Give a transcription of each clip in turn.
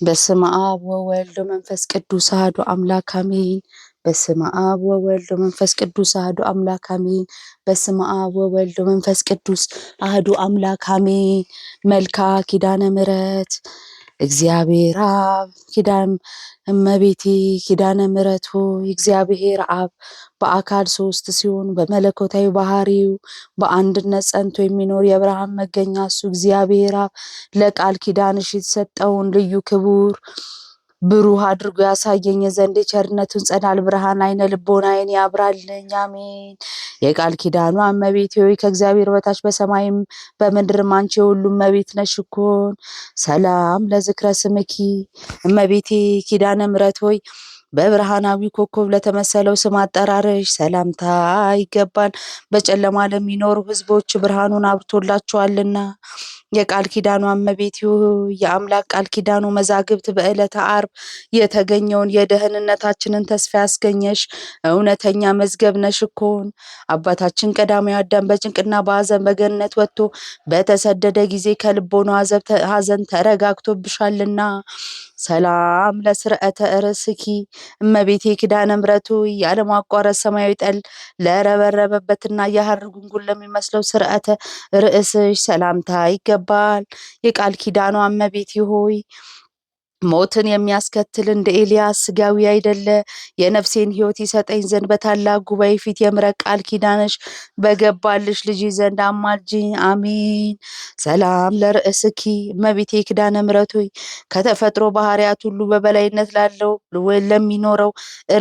በስመ አብ ወወልድ ወመንፈስ ቅዱስ አሐዱ አምላክ አሜን። በስመ አብ ወወልድ ወመንፈስ ቅዱስ አሐዱ አምላክ አሜን። በስመ አብ ወወልድ ወመንፈስ ቅዱስ አሐዱ አምላክ አሜን። መልካ ኪዳነ ምሕረት እግዚአብሔር አብ ኪዳን እመቤቴ ኪዳነ ምሕረት ሆይ እግዚአብሔር አብ በአካል ሶስት ሲሆን በመለኮታዊ ባህሪው በአንድነት ጸንቶ የሚኖር የብርሃን መገኛ እሱ እግዚአብሔር አብ ለቃል ኪዳንሽ የተሰጠውን ልዩ ክቡር ብሩህ አድርጎ ያሳየኝ ዘንድ የቸርነቱን ጸዳል ብርሃን አይነ ልቦናዬን ያብራልኝ። አሜን። የቃል ኪዳኑ እመቤቴ ሆይ ከእግዚአብሔር በታች በሰማይም በምድርም አንቺ የሁሉም እመቤት ነሽ እኮን። ሰላም ለዝክረ ስምኪ እመቤቴ ኪዳነ ምሕረት ሆይ በብርሃናዊ ኮከብ ለተመሰለው ስም አጠራርሽ ሰላምታ ይገባል። በጨለማ ለሚኖሩ ሕዝቦች ብርሃኑን አብርቶላቸዋልና። የቃል ኪዳኑ እመቤቴ ሆይ የአምላክ ቃል ኪዳኑ መዛግብት በዕለተ ዓርብ የተገኘውን የደህንነታችንን ተስፋ ያስገኘሽ እውነተኛ መዝገብ ነሽ እኮን። አባታችን ቀዳማዊ አዳም በጭንቅና በሐዘን በገነት ወጥቶ በተሰደደ ጊዜ ከልቦና ሐዘን ተረጋግቶብሻልና ሰላም ለስርዓተ ርእስኪ እመቤቴ ኪዳነ ምሕረት ሆይ ያለማቋረጥ ሰማያዊ ጠል ለረበረበበትና የሐር ጉንጉን ለሚመስለው ስርዓተ ርእስሽ ሰላምታ ይገባል። የቃል ኪዳኗ እመቤቴ ሆይ ሞትን የሚያስከትል እንደ ኤልያስ ስጋዊ አይደለ የነፍሴን ሕይወት ይሰጠኝ ዘንድ በታላቅ ጉባኤ ፊት የምሕረት ቃል ኪዳንሽ በገባልሽ ልጅ ዘንድ አማልጅኝ። አሜን። ሰላም ለርእስኪ እመቤቴ ኪዳነ ምሕረት ሆይ ከተፈጥሮ ባህሪያት ሁሉ በበላይነት ላለው ለሚኖረው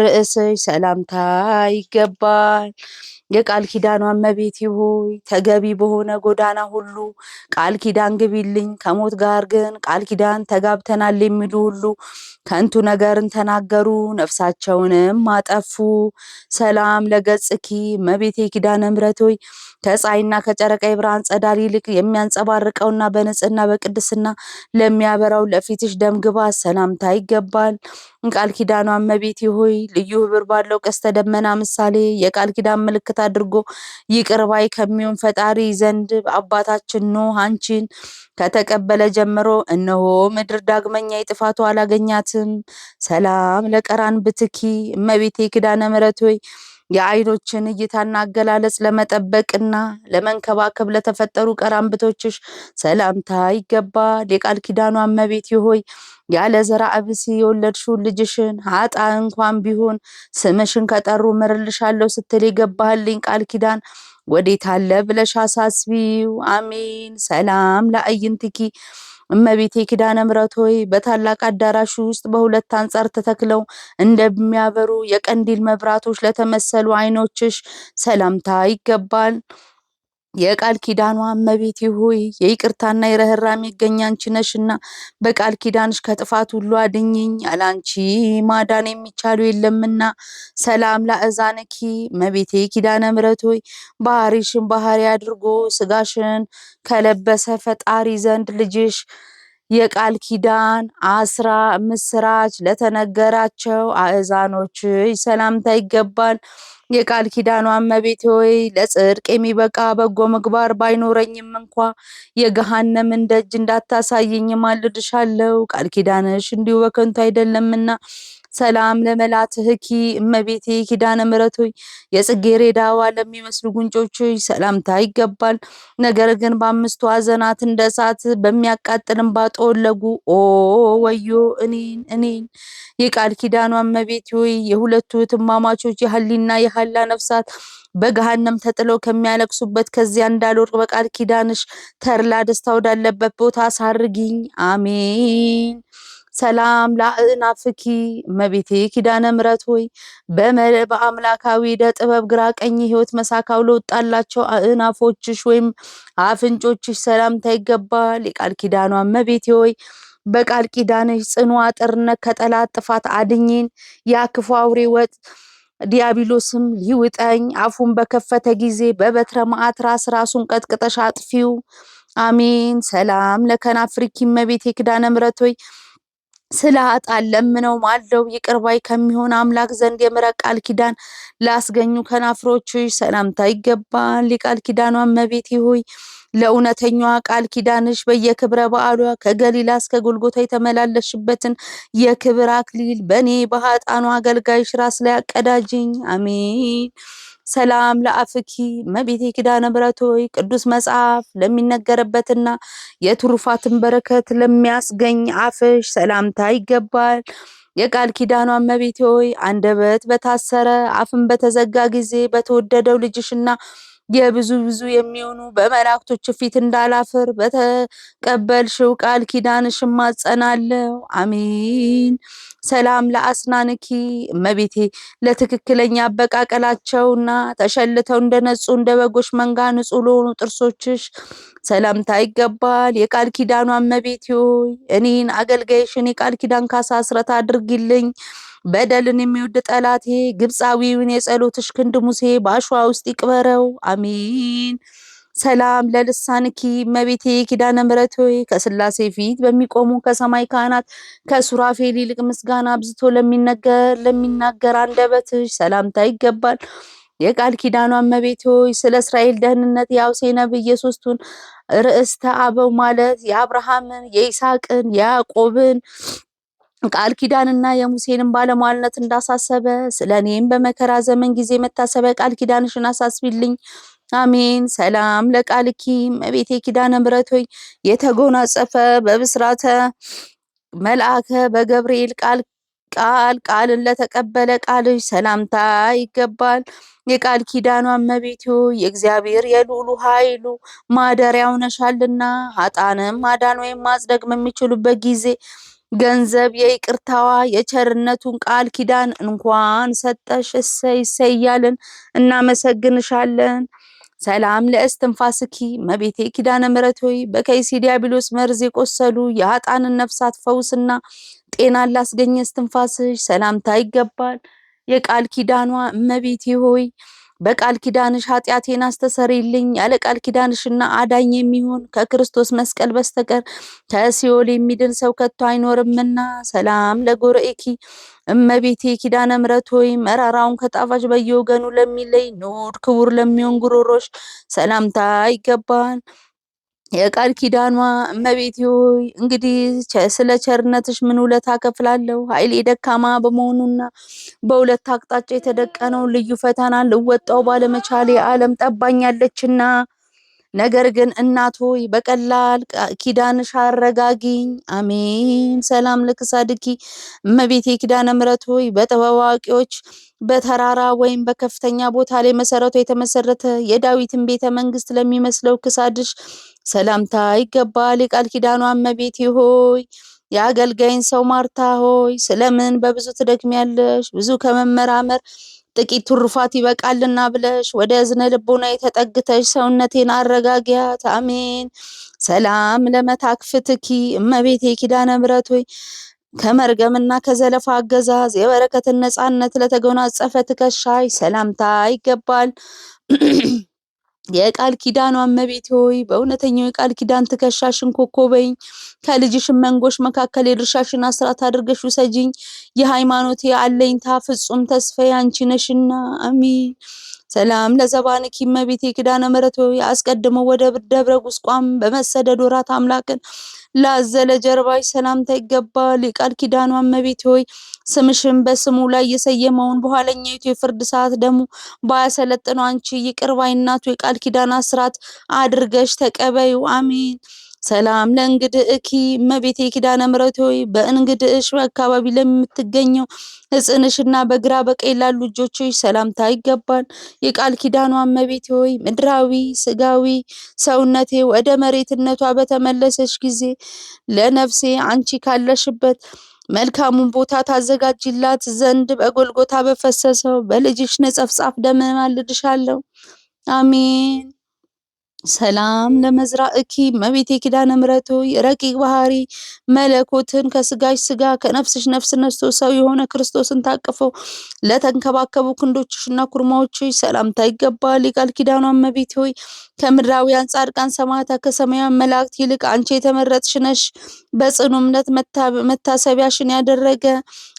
ርእስሽ ሰላምታ ይገባል። የቃል ኪዳኗ እመቤቴ ሆይ ተገቢ በሆነ ጎዳና ሁሉ ቃል ኪዳን ግቢልኝ። ከሞት ጋር ግን ቃል ኪዳን ተጋብተናል የሚሉ ሁሉ ከንቱ ነገርን ተናገሩ፣ ነፍሳቸውንም አጠፉ። ሰላም ለገጽኪ እመቤቴ ኪዳነ ምሕረት ሆይ ከፀሐይና ከጨረቃ የብርሃን ጸዳል ይልቅ የሚያንጸባርቀውና በንጽህና በቅድስና ለሚያበራው ለፊትሽ ደምግባት ሰላምታ ይገባል። ቃል ኪዳኗ እመቤቴ ሆይ ልዩ ህብር ባለው ቀስተ ደመና ምሳሌ የቃል ኪዳን ምልክት አድርጎ ይቅር ባይ ከሚሆን ፈጣሪ ዘንድ አባታችን ኖህ አንቺን ከተቀበለ ጀምሮ እነሆ ምድር ዳግመኛ የጥፋቱ አላገኛትም። ሰላም ለቀራን ብትኪ እመቤቴ ኪዳነ ምሕረት ሆይ የአይኖችን እይታና አገላለጽ ለመጠበቅና ለመንከባከብ ለተፈጠሩ ቀራንብቶችሽ ሰላምታ ይገባል። የቃል ኪዳኗ እመቤቴ ሆይ ያለ ዘርአ ብእሲ የወለድሽውን ልጅሽን ኃጥእ እንኳን ቢሆን ስምሽን ከጠሩ ምርልሻለሁ ስትል የገባህልኝ ቃል ኪዳን ወዴት አለ ብለሽ አሳስቢው። አሜን። ሰላም ለአዕይንቲኪ እመቤቴ ኪዳነ ምሕረት ሆይ በታላቅ አዳራሽ ውስጥ በሁለት አንጻር ተተክለው እንደሚያበሩ የቀንዲል መብራቶች ለተመሰሉ አይኖችሽ ሰላምታ ይገባል። የቃል ኪዳኗ እመቤቴ ሆይ የይቅርታና የርኅራኄ መገኛ አንቺ ነሽና በቃል ኪዳንሽ ከጥፋት ሁሉ አድኝኝ፣ ያላንቺ ማዳን የሚቻሉ የለምና። ሰላም ለአእዛንኪ እመቤቴ ኪዳነ ምሕረት ሆይ ባህሪሽን ባህሪ አድርጎ ስጋሽን ከለበሰ ፈጣሪ ዘንድ ልጅሽ የቃል ኪዳን አስራ ምስራች ለተነገራቸው አእዛኖችሽ ሰላምታ ይገባል። የቃል ኪዳኗ እመቤቴ ሆይ ለጽድቅ የሚበቃ በጎ ምግባር ባይኖረኝም እንኳ የገሃነምን ደጅ እንዳታሳየኝ ማልድሻለሁ። ቃል ኪዳንሽ እንዲሁ በከንቱ አይደለምና። ሰላም ለመላትህኪ እመቤቴ ኪዳነ ምሕረት ሆይ የጽጌረዳ አበባ ለሚመስሉ ጉንጮችሽ ሰላምታ ይገባል። ነገር ግን በአምስቱ ሐዘናት እንደ እሳት በሚያቃጥል እንባ ጠወለጉ። ኦ ወዮ እኔን። የቃል ኪዳኗ እመቤቴ ሆይ የሁለቱ እህትማማቾች የሐሊና የሐላ ነፍሳት በገሃነም ተጥለው ከሚያለቅሱበት ከዚያ እንዳልወድቅ በቃል ኪዳንሽ ተድላ ደስታ ወዳለበት ቦታ አሳርጊኝ። አሜን። ሰላም ለአእናፍኪ እመቤቴ ኪዳነ ምሕረት ሆይ በአምላካዊ ዕደ ጥበብ ግራ ቀኝ ሕይወት መሳካው ለወጣላቸው አእናፎችሽ ወይም አፍንጮችሽ ሰላምታ ይገባል። የቃል ኪዳኗ እመቤቴ ሆይ በቃል ኪዳንሽ ጽኑ አጥርነት ከጠላት ጥፋት አድኝን። ያ ክፉ አውሬ ዲያብሎስም ሊውጠኝ አፉን በከፈተ ጊዜ በበትረ መዓት ራሱን ቀጥቅጠሽ አጥፊው። አሜን። ሰላም ለከናፍርኪ እመቤቴ ኪዳነ ምሕረት ሆይ ስለ ኃጥአን ለምነው ማልደው ይቅር ባይ ከሚሆን አምላክ ዘንድ የምሕረት ቃል ኪዳን ላስገኙ ከናፍሮችሽ ሰላምታ ይገባል። የቃል ኪዳኗ እመቤቴ ሆይ ለእውነተኛዋ ቃል ኪዳንሽ በየክብረ በዓሏ ከገሊላ እስከ ጎልጎታ የተመላለሽበትን የክብር አክሊል በእኔ በኃጥአኑ አገልጋይሽ ራስ ላይ አቀዳጅኝ። አሜን። ሰላም ለአፍኪ እመቤቴ ኪዳነ ምሕረት ሆይ ቅዱስ መጽሐፍ ለሚነገርበትና የትሩፋትን በረከት ለሚያስገኝ አፍሽ ሰላምታ ይገባል። የቃል ኪዳኗ እመቤቴ ሆይ አንደበት በታሰረ አፍን በተዘጋ ጊዜ በተወደደው ልጅሽና የብዙ ብዙ የሚሆኑ በመላእክቶች ፊት እንዳላፍር በተቀበልሽው ቃል ኪዳንሽ እማጸናለሁ። አሜን። ሰላም ለአስናንኪ እመቤቴ ለትክክለኛ አበቃቀላቸውና ተሸልተው እንደነጹ እንደ በጎች መንጋ ንጹህ ለሆኑ ጥርሶችሽ ሰላምታ ይገባል። የቃል ኪዳኗ እመቤቴ ሆይ እኔን አገልጋይሽን የቃል ኪዳን ካሳ አስረት አድርጊልኝ። በደልን የሚወድ ጠላቴ ግብፃዊውን የጸሎትሽ ክንድ ሙሴ በአሸዋ ውስጥ ይቅበረው። አሜን። ሰላም ለልሳንኪ እመቤቴ ኪዳነ ምሕረት ሆይ ከስላሴ ፊት በሚቆሙ ከሰማይ ካህናት ከሱራፌል ይልቅ ምስጋና አብዝቶ ለሚናገር አንደበትሽ ሰላምታ ይገባል። የቃል ኪዳኗ እመቤቴ ሆይ ስለ እስራኤል ደህንነት የአውሴ ነብይ የሶስቱን ርዕስተ አበው ማለት የአብርሃምን፣ የይስሐቅን፣ የያዕቆብን ቃል ኪዳንና የሙሴንም ባለሟልነት እንዳሳሰበ ስለ እኔም በመከራ ዘመን ጊዜ መታሰቢያ ቃል ኪዳንሽን አሳስቢልኝ። አሜን። ሰላም ለቃልኪ እመቤቴ ኪዳነ ምሕረት ሆይ የተጎናጸፈ በብስራተ መልአከ በገብርኤል ቃልን ለተቀበለ ቃልሽ ሰላምታ ይገባል። የቃል ኪዳኗ እመቤቴ ሆይ የእግዚአብሔር የልዑሉ ኃይሉ ማደሪያው ነሻልና ኃጥአንም ማዳን ወይም ማጽደቅ በሚችሉበት ጊዜ ገንዘብ የይቅርታዋ የቸርነቱን ቃል ኪዳን እንኳን ሰጠሽ። እሰይ እሰይ እያልን እናመሰግንሻለን። ሰላም ለእስትንፋስኪ እመቤቴ ኪዳነ ምሕረት ሆይ በከይሲ ዲያብሎስ መርዝ የቆሰሉ የኃጥአንን ነፍሳት ፈውስና ጤናን ላስገኘ እስትንፋስሽ ሰላምታ ይገባል። የቃል ኪዳኗ እመቤቴ ሆይ በቃል ኪዳንሽ ኃጢአቴን አስተሰርይልኝ። ያለ ቃል ኪዳንሽና አዳኝ የሚሆን ከክርስቶስ መስቀል በስተቀር ከሲኦል የሚድን ሰው ከቶ አይኖርምና። ሰላም ለጎረኤኪ እመቤቴ ኪዳነ ምሕረት ሆይ መራራውን ከጣፋጭ በየወገኑ ለሚለይ ንዑድ ክቡር ለሚሆን ጉሮሮሽ ሰላምታ ይገባል። የቃል ኪዳኗ እመቤቴ ሆይ እንግዲህ ስለ ቸርነትሽ ምን ውለታ ከፍላለሁ? ኃይሌ ደካማ በመሆኑና በሁለት አቅጣጫ የተደቀነው ልዩ ፈተና ልወጣው ባለመቻሌ ዓለም ጠባኛለችና፣ ነገር ግን እናት ሆይ በቀላል ኪዳንሽ አረጋጊኝ። አሜን። ሰላም ለክሳድኪ እመቤቴ ኪዳነ ምሕረት ሆይ በጥበብ አዋቂዎች በተራራ ወይም በከፍተኛ ቦታ ላይ መሰረቱ የተመሰረተ የዳዊትን ቤተ መንግስት ለሚመስለው ክሳድሽ ሰላምታ ይገባል። የቃል ኪዳኗ እመቤቴ ሆይ የአገልጋይን ሰው ማርታ ሆይ ስለምን በብዙ ትደክሚያለሽ? ብዙ ከመመራመር ጥቂት ትሩፋት ይበቃልና ብለሽ ወደ እዝነ ልቦና የተጠግተሽ ሰውነቴን አረጋጊያት። አሜን። ሰላም ለመታክፍትኪ እመቤቴ ኪዳነ ምሕረት ሆይ ከመርገምና ከዘለፋ አገዛዝ የበረከትን ነፃነት ለተጎናጸፈ ትከሻሽ ሰላምታ ይገባል። የቃል ኪዳኗ እመቤቴ ሆይ በእውነተኛው የቃል ኪዳን ትከሻሽን ኮከበኝ። ከልጅሽን መንጎች መካከል የድርሻሽን አስራት አድርገሽ ውሰጂኝ። የሃይማኖቴ አለኝታ ፍጹም ተስፋዬ አንቺ ነሽና። አሜን። ሰላም ለዘባንኪ እመቤቴ ኪዳነ ምሕረት ሆይ አስቀድሞ ወደ ደብረ ቁስቋም በመሰደድ ወራት አምላክን ላዘለ ጀርባሽ ሰላምታ ይገባል። የቃል ኪዳኗ እመቤቴ ሆይ ስምሽን በስሙ ላይ የሰየመውን በኋለኛይቱ የፍርድ ሰዓት ደግሞ ባያሰለጥነው አንቺ ይቅር ባይ እናቱ የቃል ኪዳን አስራት አድርገሽ ተቀበዩ። አሜን። ሰላም ለእንግድእኪ እመቤቴ ኪዳነ ምሕረት ሆይ በእንግድእሽ አካባቢ ለምትገኘው ሕፅንሽና በግራ በቀኝ ላሉ እጆችሽ ሰላምታ ይገባል። የቃል ኪዳኗ እመቤቴ ሆይ ምድራዊ ስጋዊ ሰውነቴ ወደ መሬትነቷ በተመለሰች ጊዜ ለነፍሴ አንቺ ካለሽበት መልካሙን ቦታ ታዘጋጅላት ዘንድ በጎልጎታ በፈሰሰው በልጅሽ ነጸፍጻፍ ደም እማልድሻለሁ። አሜን። ሰላም ለመዝራእኪ እመቤቴ ኪዳነ ምሕረት ሆይ ረቂቅ ባህሪ መለኮትን ከስጋሽ ስጋ ከነፍስሽ ነፍስ ነስቶ ሰው የሆነ ክርስቶስን ታቅፈው ለተንከባከቡ ክንዶችሽና ኩርማዎችሽ ሰላምታ ይገባል። የቃል ኪዳኗ እመቤቴ ሆይ ከምድራውያን ጻድቃን ሰማዕታት ከሰማያውያን መላእክት ይልቅ አንቺ የተመረጥሽ ነሽ። በጽኑ እምነት መታሰቢያሽን ያደረገ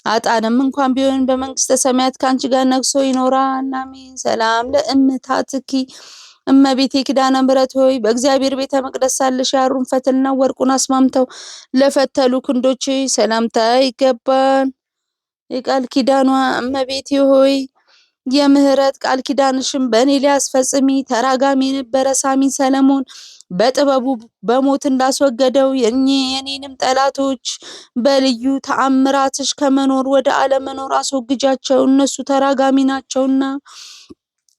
አጣንም እንኳን ቢሆን በመንግስተ ሰማያት ከአንቺ ጋር ነግሶ ይኖራል። አሜን። ሰላም ለእምታትኪ እመቤቴ ኪዳነ ምሕረት ሆይ በእግዚአብሔር ቤተ መቅደስ ሳለሽ ያሩን ፈትልና ወርቁን አስማምተው ለፈተሉ ክንዶች ሰላምታ ይገባል። የቃል ኪዳኗ እመቤቴ ሆይ የምህረት ቃል ኪዳንሽን በእኔ ላይ አስፈጽሚ። ተራጋሚ የነበረ ሳሚን ሰለሞን በጥበቡ በሞት እንዳስወገደው የኔንም ጠላቶች በልዩ ተአምራትሽ ከመኖር ወደ አለመኖር አስወግጃቸው፣ እነሱ ተራጋሚ ናቸውና።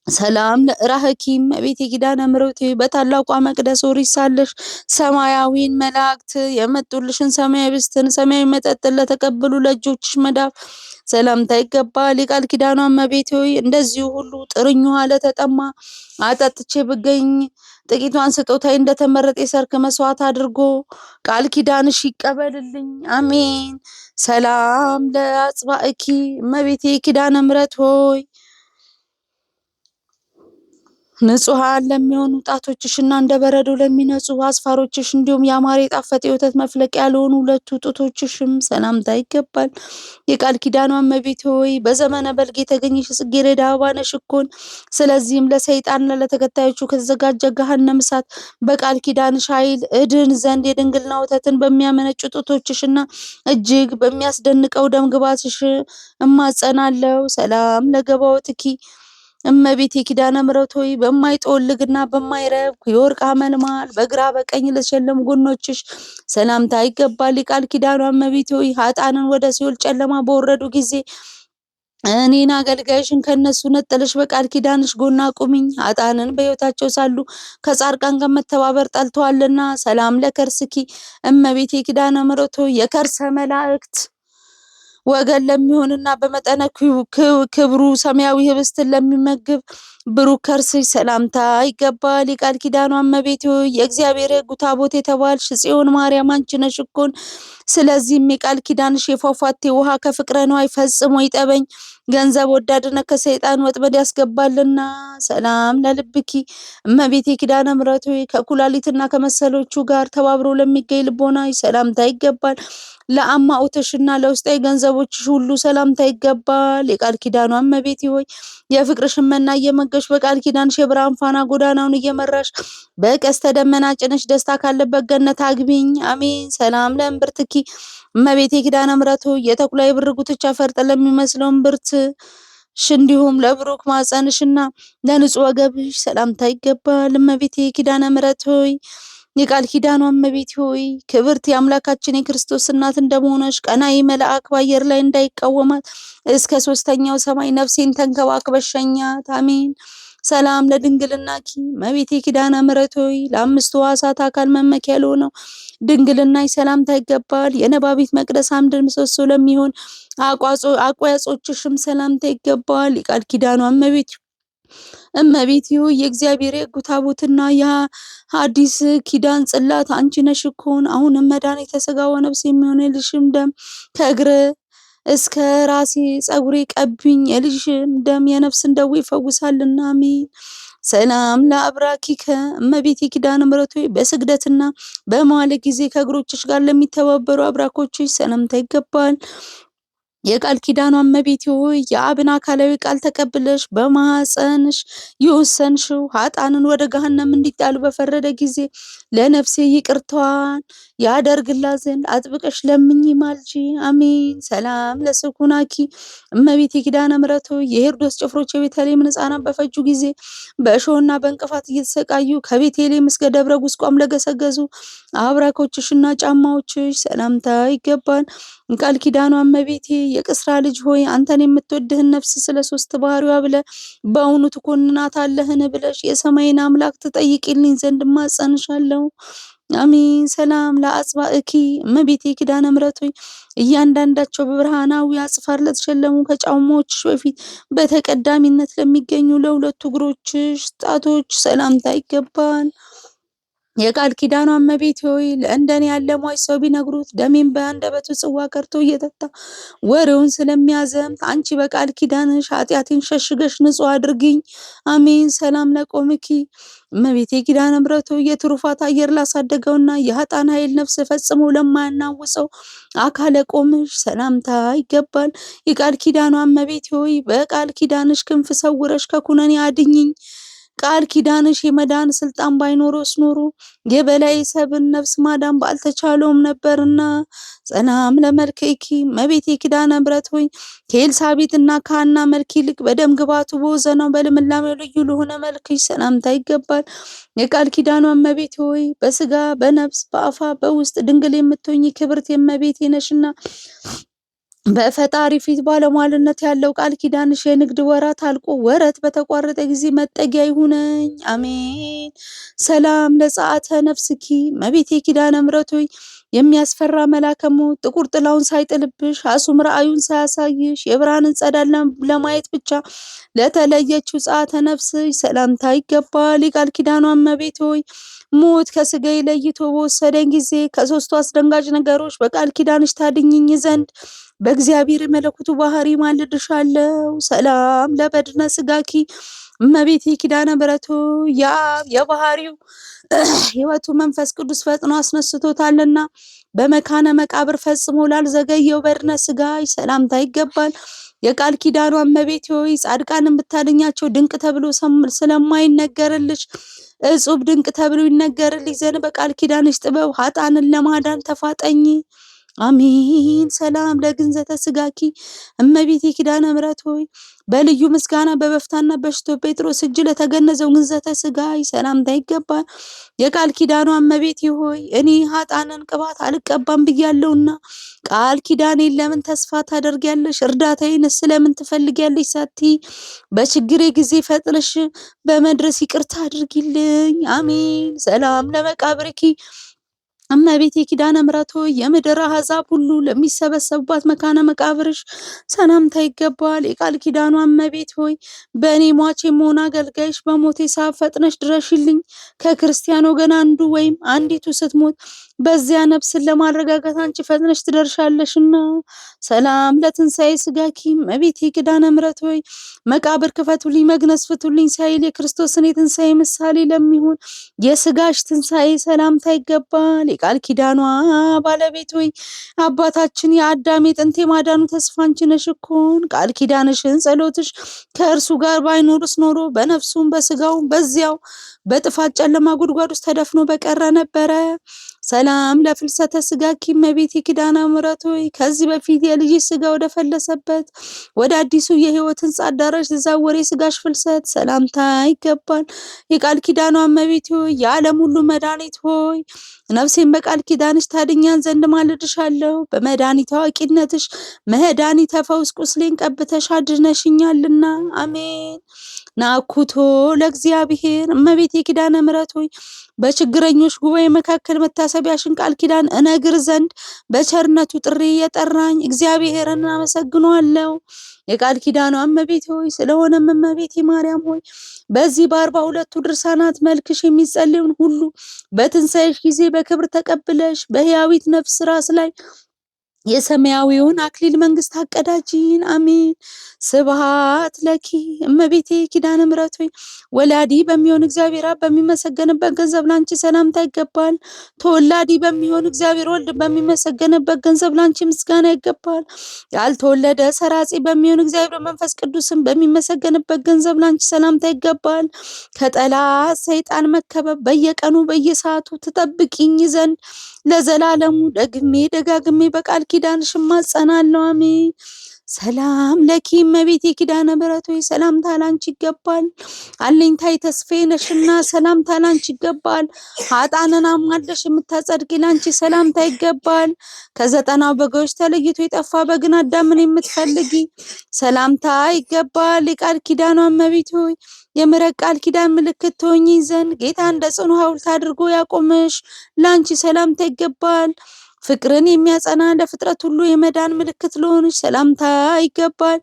ሰላም ለራህኪ እመቤቴ ኪዳነ ምሕረት በታላቋ መቅደስ ኦሪት ሳለሽ ሰማያዊን መላእክት የመጡልሽን ሰማያዊ ብስትን ሰማያዊ መጠጥን ለተቀበሉ ለእጆችሽ መዳፍ ሰላምታ ይገባል። የቃል ኪዳኗ እመቤቴ ሆይ እንደዚሁ ሁሉ ጥርኝ ውሃ ለተጠማ አጠጥቼ ብገኝ ጥቂቷን ስጦታዬ እንደተመረጠ የሰርክ መስዋዕት አድርጎ ቃል ኪዳንሽ ይቀበልልኝ፣ አሜን። ሰላም ለአጽባእኪ እመቤቴ ኪዳነ ምሕረት ሆይ ንጹሃን ለሚሆኑ ጣቶችሽና እንደ በረዶ ለሚነጹ አስፋሮችሽ እንዲሁም ያማረ የጣፈጠ የወተት መፍለቂያ ለሆኑ ሁለቱ ጡቶችሽም ሰላምታ ይገባል። የቃል ኪዳኗ እመቤቴ ሆይ በዘመነ በልግ የተገኘሽ ጽጌረዳ አበባ ነሽ እኮን። ስለዚህም ለሰይጣንና ለተከታዮቹ ከተዘጋጀ ገሃነመ እሳት በቃል ኪዳንሽ ኃይል እድን ዘንድ የድንግልና ወተትን በሚያመነጩ ጡቶችሽና እጅግ በሚያስደንቀው ደም ግባትሽ እማጸናለሁ። ሰላም ለገባኦትኪ እመቤቴ ኪዳነ ምሕረት ሆይ በማይጠወልግና በማይረብ የወርቅ አመልማል በግራ በቀኝ ለተሸለሙ ጎኖችሽ ሰላምታ ይገባል። የቃል ኪዳኗ እመቤቴ ሆይ ኃጥአንን ወደ ሲኦል ጨለማ በወረዱ ጊዜ እኔን አገልጋይሽን ከነሱ ነጠለሽ በቃል ኪዳንሽ ጎን አቁሚኝ። ኃጥአንን በሕይወታቸው ሳሉ ከጻድቃን ጋር መተባበር ጠልተዋልና። ሰላም ለከርስኪ እመቤቴ ኪዳነ ምሕረት ሆይ የከርሰ መላእክት ወገን ለሚሆንና በመጠነ ክብሩ ሰማያዊ ህብስትን ለሚመግብ ብሩክ ከርስሽ ሰላምታ ይገባል። የቃል ኪዳኗ እመቤቴ ሆይ የእግዚአብሔር ሕጉ ታቦት የተባልሽ ጽዮን ማርያም አንቺ ነሽ እኮን። ስለዚህም የቃል ኪዳንሽ የፏፏቴ ውሃ ከፍቅረ ነዋይ ፈጽሞ ይጠበኝ፣ ገንዘብ ወዳድነት ከሰይጣን ወጥመድ ያስገባልና። ሰላም ለልብኪ እመቤቴ ኪዳነ ምሕረት ሆይ ከኩላሊትና ከመሰሎቹ ጋር ተባብሮ ለሚገኝ ልቦናሽ ሰላምታ ይገባል። ለአማኦትሽና ለውስጣዊ ገንዘቦችሽ ሁሉ ሰላምታ ይገባል። የቃል ኪዳኗ እመቤቴ ሆይ የፍቅርሽን መና እየመገሽ በቃል ኪዳንሽ የብርሃን ፋና ጎዳናውን እየመራሽ በቀስተ ደመና ጭነሽ ደስታ ካለበት ገነት አግቢኝ፣ አሜን። ሰላም ለእምብርትኪ እመቤቴ ኪዳነ ምሕረት ሆይ የተኩላ የብር ጉትቻ ፈርጥ ለሚመስለው እምብርት እንዲሁም ለብሩክ ማፀንሽና ለንጹህ ወገብሽ ሰላምታ ይገባል። እመቤቴ ኪዳነ ምሕረት ሆይ የቃል ኪዳኗ እመቤቴ ሆይ ክብርት የአምላካችን የክርስቶስ እናት እንደመሆነሽ ቀናኢ መልአክ በአየር ላይ እንዳይቃወማት እስከ ሶስተኛው ሰማይ ነፍሴን ተንከባክበሽ ሸኛት፣ አሜን። ሰላም ለድንግልናኪ እመቤቴ ኪዳነ ምሕረት ሆይ ለአምስቱ ሕዋሳት አካል መመኪያ ለሆነው ድንግልናሽ ሰላምታ ይገባል። የነባቢት መቅደስ አምድ ምሰሶ ለሚሆን አቋያጾችሽም ሰላምታ ይገባል። የቃል ኪዳኗ እመቤቴ ሆይ የእግዚአብሔር የሕጉ ታቦትና የሐዲስ ኪዳን ጽላት አንቺ ነሽ እኮን። አሁንም መድኃኒተ ሥጋ ወነፍስ የሚሆን የልጅሽም ደም ከእግር እስከ ራሴ ጸጉሬ ቀብኝ፣ የልጅሽም ደም የነፍስን ደዌ ይፈውሳልና፣ አሜን። ሰላም ለአብራኪከ እመቤቴ ኪዳነ ምሕረት ሆይ በስግደትና በመዋዕለ ጊዜ ከእግሮችሽ ጋር ለሚተባበሩ አብራኮችሽ ሰላምታ ይገባል። የቃል ኪዳኗ እመቤቴ ሆይ የአብን አካላዊ ቃል ተቀብለሽ በማኅፀንሽ የወሰንሽው ኃጥአንን ወደ ገሃነም እንዲጣሉ በፈረደ ጊዜ ለነፍሴ ይቅርታዋን ያደርግላት ዘንድ አጥብቀሽ ለምኝ ማልጂ፣ አሜን። ሰላም ለስኩናኪ እመቤቴ ኪዳነ ምሕረት ሆይ የሄሮድስ ጭፍሮች የቤተልሔምን ሕፃናት በፈጁ ጊዜ በእሾህና በእንቅፋት እየተሰቃዩ ከቤተልሔም እስከ ደብረ ቁስቋም ለገሰገሱ አብራኮችሽና ጫማዎችሽ ሰላምታ ይገባል። ቃል ኪዳኗ እመቤቴ የቅስራ ልጅ ሆይ አንተን የምትወድህን ነፍስ ስለ ሶስት ባህሪዋ ብለ በእውኑ ትኮንናታለህን ብለሽ የሰማይን አምላክ ትጠይቂልኝ ዘንድ እማጸንሻለሁ፣ አሜን። ሰላም ለአጽባእኪ እመቤቴ ኪዳነ ምሕረት ሆይ እያንዳንዳቸው በብርሃናዊ አጽፋር ለተሸለሙ ከጫማዎችሽ በፊት በተቀዳሚነት ለሚገኙ ለሁለቱ እግሮችሽ ጣቶች ሰላምታ ይገባል። የቃል ኪዳኗ እመቤቴ ሆይ ለእንደኔ ያለ ሟች ሰው ቢነግሩት ደሜን በአንደበቱ ጽዋ ቀርቶ እየጠጣ ወሬውን ስለሚያዘምት አንቺ በቃል ኪዳንሽ ኃጢአቴን ሸሽገሽ ንጹሕ አድርጊኝ፣ አሜን። ሰላም ለቆምኪ እመቤቴ ኪዳነ ምሕረት ሆይ የትሩፋት አየር ላሳደገውና የኃጥአን ኃይል ነፍስ ፈጽሞ ለማያናውፀው አካለ ቆምሽ ሰላምታ ይገባል። የቃል ኪዳኗ እመቤቴ ሆይ በቃል ኪዳንሽ ክንፍ ሰውረሽ ከኩነኔ አድኝኝ፣ ቃል ኪዳንሽ የመዳን ስልጣን ባይኖረውስ ኖሮ የበላይ ሰብን ነፍስ ማዳን ባልተቻለውም ነበርና። ሰላም ለመልክኪ እመቤቴ ኪዳነ ምሕረት ሆይ ከኤልሳቤጥና ከሐና መልክ ይልቅ በደም ግባቱ በወዘናው በልምላሜው ልዩ ለሆነ መልክሽ ሰላምታ ይገባል። የቃል ኪዳኗ እመቤቴ ሆይ በስጋ በነፍስ በአፋ በውስጥ ድንግል የምትሆኚ ክብርት የእመቤቴ ነሽና በፈጣሪ ፊት ባለሟልነት ያለው ቃል ኪዳንሽ የንግድ ወራት አልቆ ወረት በተቋረጠ ጊዜ መጠጊያ ይሁነኝ። አሜን። ሰላም ለጸአተ ነፍስኪ እመቤቴ ኪዳነ ምሕረት ሆይ የሚያስፈራ መልአከ ሞት ጥቁር ጥላውን ሳይጥልብሽ አሱም ራእዩን ሳያሳይሽ የብርሃንን ጸዳል ለማየት ብቻ ለተለየችው ጸአተ ነፍስሽ ሰላምታ ይገባል። የቃል ኪዳኗ እመቤቴ ሆይ ሞት ከስጋዬ ለይቶ በወሰደኝ ጊዜ ከሶስቱ አስደንጋጭ ነገሮች በቃል ኪዳንሽ ታድኝኝ ዘንድ በእግዚአብሔር የመለኮቱ ባህሪ ማልድሻለሁ። ሰላም ለበድነ ስጋኪ እመቤቴ ኪዳነ ምሕረት የባህሪው ሕይወቱ መንፈስ ቅዱስ ፈጥኖ አስነስቶታልና በመካነ መቃብር ፈጽሞ ላልዘገየው በድነ ስጋሽ ሰላምታ ይገባል። የቃል ኪዳኗ እመቤቴ ሆይ ጻድቃንን ብታድኛቸው ድንቅ ተብሎ ስለማይነገርልሽ እጹብ ድንቅ ተብሎ ይነገርልሽ ዘንድ በቃል ኪዳንሽ ጥበብ ኃጥአንን ለማዳን ተፋጠኝ። አሜን። ሰላም ለግንዘተ ስጋኪ እመቤቴ ኪዳነ ምሕረት ሆይ በልዩ ምስጋና በበፍታና በሽቶ ጴጥሮስ እጅ ለተገነዘው ግንዘተ ስጋይ ሰላምታ ይገባል። የቃል ኪዳኗ እመቤቴ ሆይ እኔ ኃጥአንን ቅባት አልቀባም ብያለሁና ቃል ኪዳኔን ለምን ተስፋ ታደርጊያለሽ? እርዳታዬንስ ስለምን ትፈልጊያለሽ? ሳትይ በችግሬ ጊዜ ፈጥነሽ በመድረስ ይቅርታ አድርጊልኝ። አሜን። ሰላም ለመቃብርኪ እመቤቴ ኪዳነ ምሕረት ሆይ የምድር አሕዛብ ሁሉ ለሚሰበሰቡባት መካነ መቃብርሽ ሰላምታ ይገባል። የቃል ኪዳኗ እመቤት ሆይ በእኔ ሟች የመሆን አገልጋይሽ በሞቴ ሰዓት ፈጥነሽ ድረሽልኝ። ከክርስቲያን ወገን አንዱ ወይም አንዲቱ ስትሞት በዚያ ነፍስን ለማረጋጋት አንቺ ፈጥነሽ ትደርሻለሽና። ሰላም ለትንሣኤ ስጋኪ እመቤቴ ኪዳነ ምሕረት ሆይ መቃብር ክፈቱልኝ፣ መግነዝ ፍቱልኝ ሳይል የክርስቶስን የትንሣኤ ምሳሌ ለሚሆን የስጋሽ ትንሣኤ ሰላምታ ይገባል። የቃል ኪዳኗ ባለቤት ሆይ አባታችን የአዳም የጥንት የማዳኑ ተስፋ አንቺ ነሽ እኮን። ቃል ኪዳንሽን ጸሎትሽ ከእርሱ ጋር ባይኖርስ ኖሮ በነፍሱም በስጋው በዚያው በጥፋት ጨለማ ጉድጓድ ውስጥ ተደፍኖ በቀረ ነበረ። ሰላም ለፍልሰተ ስጋኪ እመቤቴ ኪዳነ ምሕረት ሆይ ከዚህ በፊት የልጅሽ ስጋ ወደ ፈለሰበት ወደ አዲሱ የሕይወት ሕንጻ አዳራሽ ተዛወረ የስጋሽ ፍልሰት ሰላምታ ይገባል። የቃል ኪዳኗ እመቤቴ ሆይ የዓለም ሁሉ መድኃኒት ሆይ ነፍሴን በቃል ኪዳንሽ ታድኛን ዘንድ ማልድሻለሁ። በመድኃኒት አዋቂነትሽ መድኃኒተ ፈውስ ቁስሌን ቀብተሽ አድነሽኛልና። አሜን። ናኩቶ ለእግዚአብሔር እመቤቴ ኪዳነ ምሕረት ሆይ በችግረኞች ጉባኤ መካከል መታሰቢያሽን ቃል ኪዳን እነግር ዘንድ በቸርነቱ ጥሪ የጠራኝ እግዚአብሔርን አመሰግነዋለሁ። የቃል ኪዳኗ እመቤቴ ሆይ ስለሆነም እመቤቴ ማርያም ሆይ በዚህ በ42ቱ ድርሳናት መልክሽ የሚጸልዩን ሁሉ በትንሣኤሽ ጊዜ በክብር ተቀብለሽ በሕያዊት ነፍስ ራስ ላይ የሰማያዊውን አክሊል መንግስት አቀዳጂን። አሜን። ስብሐት ለኪ እመቤቴ ኪዳነ ምሕረት ሆይ ወላዲ በሚሆን እግዚአብሔር አብ በሚመሰገንበት ገንዘብ ላንቺ ሰላምታ ይገባል። ተወላዲ በሚሆን እግዚአብሔር ወልድ በሚመሰገንበት ገንዘብ ላንቺ ምስጋና ይገባል። ያልተወለደ ሰራጺ በሚሆን እግዚአብሔር መንፈስ ቅዱስን በሚመሰገንበት ገንዘብ ላንቺ ሰላምታ ይገባል። ከጠላት ሰይጣን መከበብ በየቀኑ በየሰዓቱ ትጠብቂኝ ዘንድ ለዘላለሙ ደግሜ ደጋግሜ በቃል ኪዳንሽ እማጸናለሁ። አሜን። ሰላም ለኪ እመቤቴ ኪዳነ ምሕረት ሆይ ሰላምታ ላንቺ ይገባል። አለኝታዬ ተስፋዬ ነሽና ሰላምታ ላንቺ ይገባል። ኃጥአንን አማልደሽ የምታጸድቂ ላንቺ ሰላምታ ይገባል። ከ90 በጎች ተለይቶ የጠፋ በግን አዳምን የምትፈልጊ ሰላምታ ይገባል። የቃል ኪዳኗ እመቤቴ ሆይ የምሕረት ቃል ኪዳን ምልክት ትሆኚ ዘንድ ጌታ እንደ ጽኑ ሐውልት አድርጎ ያቆመሽ ላንቺ ሰላምታ ይገባል። ፍቅርን የሚያጸና ለፍጥረት ሁሉ የመዳን ምልክት ለሆነች ሰላምታ ይገባል።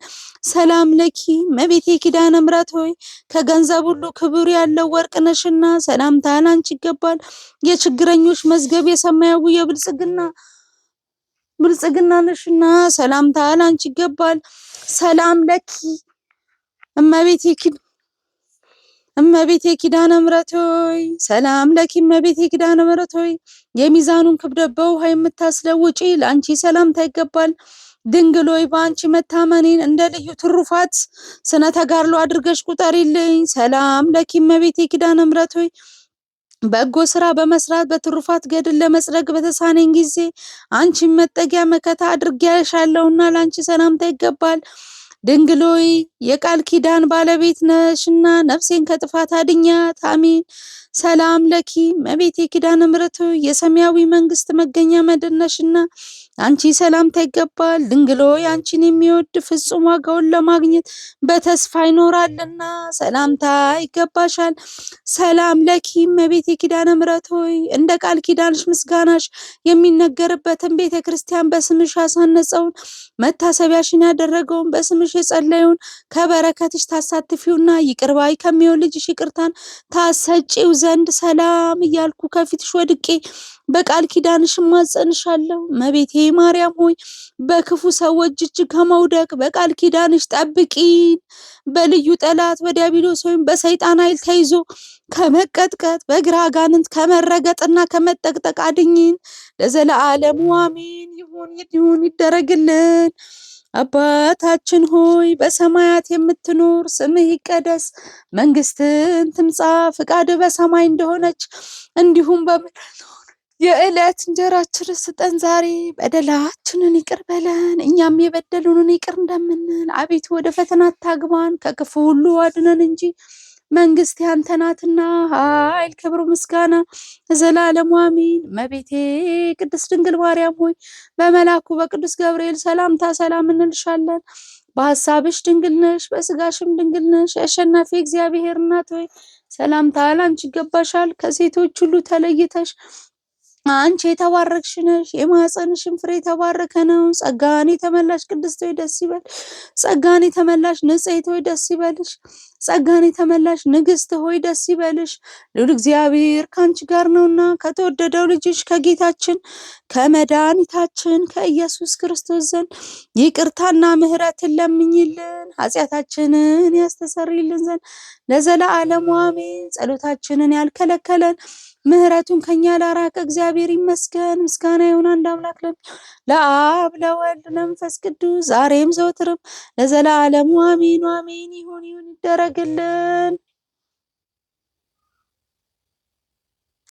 ሰላም ለኪ እመቤቴ ኪዳነ ምሕረት ሆይ ከገንዘብ ሁሉ ክብር ያለው ወርቅ ነሽና ሰላምታ ላንቺ ይገባል። የችግረኞች መዝገብ የሰማያዊ ብልጽግና ነሽና ሰላምታ ላንቺ ይገባል። ሰላም ለኪ እመቤቴ ኪዳነ ምሕረት ሆይ ሰላም ለኪ እመቤቴ ኪዳነ ምሕረት ሆይ የሚዛኑን ክብደት በውሃ የምታስለውጪ ላንቺ ሰላምታ ይገባል። ድንግል ሆይ በአንቺ መታመኔን እንደ ልዩ ትሩፋት ስነ ተጋድሎ አድርገሽ ቁጠሪልኝ። ሰላም ለኪ እመቤቴ ኪዳነ ምሕረት ሆይ በጎ ስራ በመስራት በትሩፋት ገድል ለመጽደቅ በተሳነኝ ጊዜ አንቺን መጠጊያ መከታ አድርጌያሻለሁና ለአንቺ ሰላምታ ይገባል። ድንግል ሆይ የቃል ኪዳን ባለቤት ነሽና ነፍሴን ከጥፋት አድኛት። አሜን። ሰላም ለኪ እመቤቴ ኪዳነ ምሕረት ሆይ የሰማያዊ መንግስት መገኛ መድን ነሽና አንቺ ሰላምታ ይገባል። ድንግል ሆይ አንቺን የሚወድ ፍጹም ዋጋውን ለማግኘት በተስፋ ይኖራልና ሰላምታ ይገባሻል። ሰላም ለኪ እመቤቴ ኪዳነ ምሕረት ሆይ እንደ ቃል ኪዳንሽ ምስጋናሽ የሚነገርበትን ቤተ ክርስቲያን በስምሽ ያሳነጸውን መታሰቢያሽን ያደረገውን በስምሽ የጸለየውን ከበረከትሽ ታሳትፊውና ይቅር ባይ ከሚሆን ልጅሽ ይቅርታን ታሰጪው ዘንድ ሰላም እያልኩ ከፊትሽ ወድቄ በቃል ኪዳንሽ እማጸንሻለሁ። እመቤቴ ማርያም ሆይ በክፉ ሰዎች እጅ ከመውደቅ በቃል ኪዳንሽ ጠብቂን። በልዩ ጠላት በዲያብሎስ ወይም በሰይጣን ኃይል ተይዞ ከመቀጥቀጥ በግራ አጋንንት ከመረገጥና ከመጠቅጠቅ አድኝን። ለዘለዓለሙ አሜን። ይሁን ይደረግልን። አባታችን ሆይ በሰማያት የምትኖር ስምህ ይቀደስ፣ መንግስትህን ትምጻ፣ ፍቃድህ በሰማይ እንደሆነች እንዲሁም በምድር የዕለት እንጀራችንን ስጠን ዛሬ፣ በደላችንን ይቅር በለን እኛም የበደሉንን ይቅር እንደምንል፣ አቤቱ ወደ ፈተና አታግባን ከክፉ ሁሉ አድነን እንጂ መንግስት ያንተ ናትና ኃይል፣ ክብር፣ ምስጋና ለዘላለሙ አሜን። እመቤቴ ቅድስት ድንግል ማርያም ሆይ በመልአኩ በቅዱስ ገብርኤል ሰላምታ ሰላም እንልሻለን። በሐሳብሽ ድንግል ነሽ፣ በስጋሽም ድንግል ነሽ። የአሸናፊ እግዚአብሔር እናት ሆይ ሰላምታ ላንቺ ይገባሻል። ከሴቶች ሁሉ ተለይተሽ አንቺ የተባረክሽ ነሽ፣ የማኅፀንሽም ፍሬ የተባረከ ነው። ጸጋን የተመላሽ ቅድስት ሆይ ደስ ይበልሽ። ጸጋን የተመላሽ ንጽሕት ሆይ ደስ ይበልሽ። ጸጋን የተመላሽ ንግሥት ሆይ ደስ ይበልሽ። ልዑል እግዚአብሔር ከአንቺ ጋር ነውና ከተወደደው ልጅሽ ከጌታችን ከመድኃኒታችን ከኢየሱስ ክርስቶስ ዘንድ ይቅርታና ምሕረትን ለምኝልን ኃጢአታችንን ያስተሰርይልን ዘንድ ለዘለዓለሙ አሜን። ጸሎታችንን ያልከለከለን ምሕረቱን ከኛ ላራቀ እግዚአብሔር ይመስገን። ምስጋና ይሁን አንድ አምላክ ለአብ ለወልድ ለመንፈስ ቅዱስ ዛሬም ዘወትርም ለዘላለሙ አሜን አሜን። ይሁን ይደረግልን።